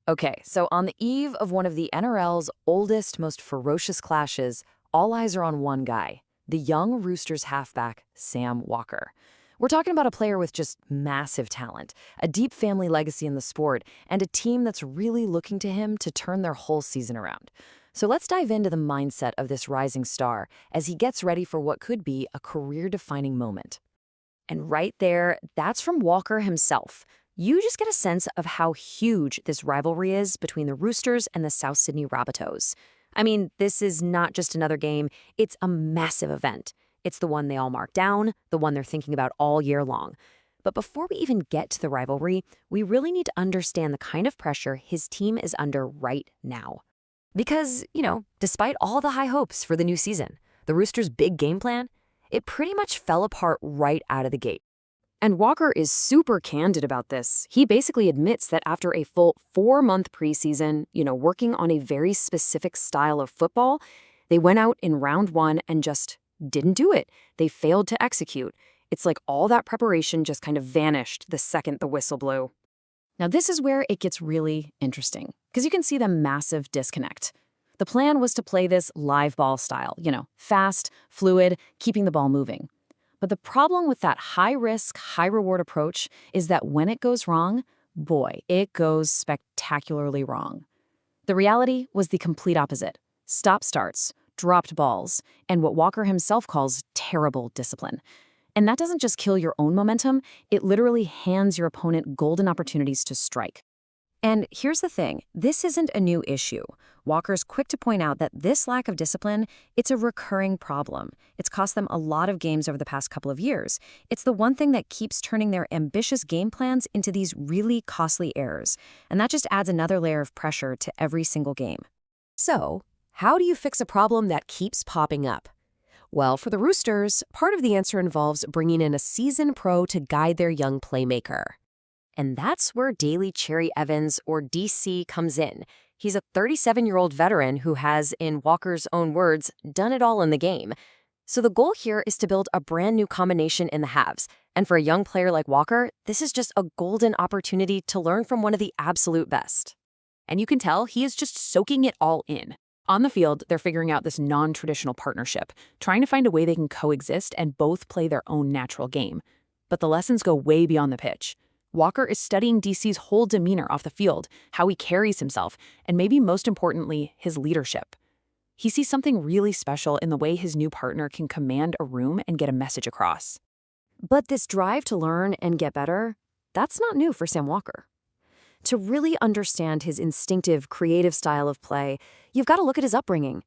Okay, so on the eve of one of the NRL's oldest, most ferocious clashes, all eyes are on one guy, the young Roosters halfback, Sam Walker. We're talking about a player with just massive talent, a deep family legacy in the sport, and a team that's really looking to him to turn their whole season around. So let's dive into the mindset of this rising star as he gets ready for what could be a career-defining moment. And right there, that's from Walker himself. You just get a sense of how huge this rivalry is between the Roosters and the South Sydney Rabbitohs. I mean, this is not just another game, it's a massive event. It's the one they all mark down, the one they're thinking about all year long. But before we even get to the rivalry, we really need to understand the kind of pressure his team is under right now. Because, despite all the high hopes for the new season, the Roosters' big game plan, it pretty much fell apart right out of the gate. And Walker is super candid about this. He basically admits that after a full 4-month preseason, working on a very specific style of football, they went out in round 1 and just didn't do it. They failed to execute. It's like all that preparation just kind of vanished the second the whistle blew. Now, this is where it gets really interesting, because you can see the massive disconnect. The plan was to play this live ball style, fast, fluid, keeping the ball moving. But the problem with that high-risk, high-reward approach is that when it goes wrong, boy, it goes spectacularly wrong. The reality was the complete opposite. Stop-starts, dropped balls, and what Walker himself calls terrible discipline. And that doesn't just kill your own momentum, it literally hands your opponent golden opportunities to strike. And here's the thing, this isn't a new issue. Walker's quick to point out that this lack of discipline, it's a recurring problem. It's cost them a lot of games over the past couple of years. It's the one thing that keeps turning their ambitious game plans into these really costly errors. And that just adds another layer of pressure to every single game. So, how do you fix a problem that keeps popping up? Well, for the Roosters, part of the answer involves bringing in a seasoned pro to guide their young playmaker. And that's where Daly Cherry-Evans, or DC, comes in. He's a 37-year-old veteran who has, in Walker's own words, done it all in the game. So the goal here is to build a brand new combination in the halves. And for a young player like Walker, this is just a golden opportunity to learn from one of the absolute best. And you can tell he is just soaking it all in. On the field, they're figuring out this non-traditional partnership, trying to find a way they can coexist and both play their own natural game. But the lessons go way beyond the pitch. Walker is studying DC's whole demeanor off the field, how he carries himself, and maybe most importantly, his leadership. He sees something really special in the way his new partner can command a room and get a message across. But this drive to learn and get better, that's not new for Sam Walker. To really understand his instinctive, creative style of play, you've got to look at his upbringing.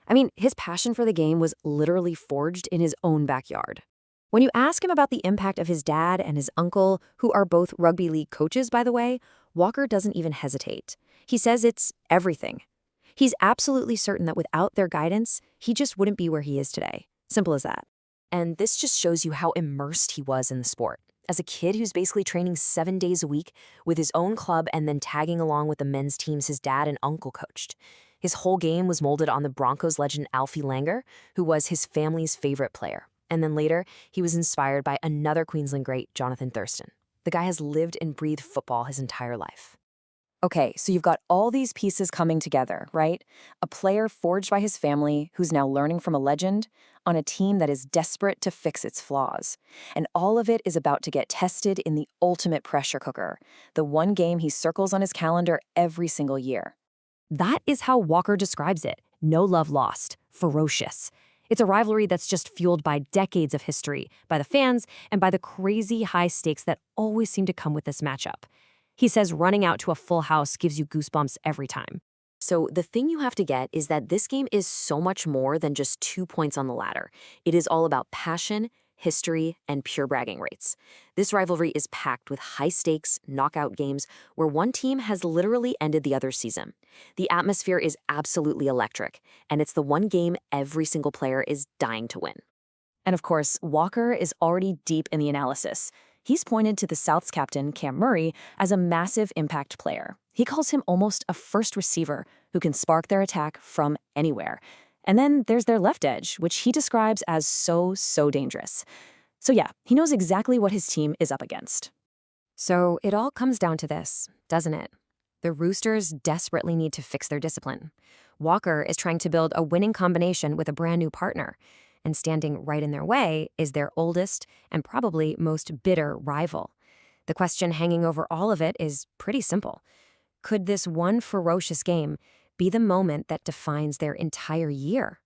I mean, his passion for the game was literally forged in his own backyard. When you ask him about the impact of his dad and his uncle, who are both rugby league coaches, by the way, Walker doesn't even hesitate. He says it's everything. He's absolutely certain that without their guidance, he just wouldn't be where he is today. Simple as that. And this just shows you how immersed he was in the sport. As a kid who's basically training 7 days a week with his own club and then tagging along with the men's teams his dad and uncle coached. His whole game was molded on the Broncos legend Allan Langer, who was his family's favorite player. And then later, he was inspired by another Queensland great, Jonathan Thurston. The guy has lived and breathed football his entire life. Okay, so you've got all these pieces coming together, right? A player forged by his family who's now learning from a legend on a team that is desperate to fix its flaws. And all of it is about to get tested in the ultimate pressure cooker, the one game he circles on his calendar every single year. That is how Walker describes it. No love lost. Ferocious. It's a rivalry that's just fueled by decades of history, by the fans, and by the crazy high stakes that always seem to come with this matchup. He says running out to a full house gives you goosebumps every time. So the thing you have to get is that this game is so much more than just 2 points on the ladder. It is all about passion, history, and pure bragging rights. This rivalry is packed with high-stakes, knockout games where one team has literally ended the other's season. The atmosphere is absolutely electric, and it's the one game every single player is dying to win. And of course, Walker is already deep in the analysis. He's pointed to the South's captain, Cam Murray, as a massive impact player. He calls him almost a first receiver who can spark their attack from anywhere. And then there's their left edge, which he describes as so dangerous. So yeah, he knows exactly what his team is up against. So it all comes down to this, doesn't it? The Roosters desperately need to fix their discipline. Walker is trying to build a winning combination with a brand new partner, and standing right in their way is their oldest and probably most bitter rival. The question hanging over all of it is pretty simple. Could this one ferocious game be the moment that defines their entire year?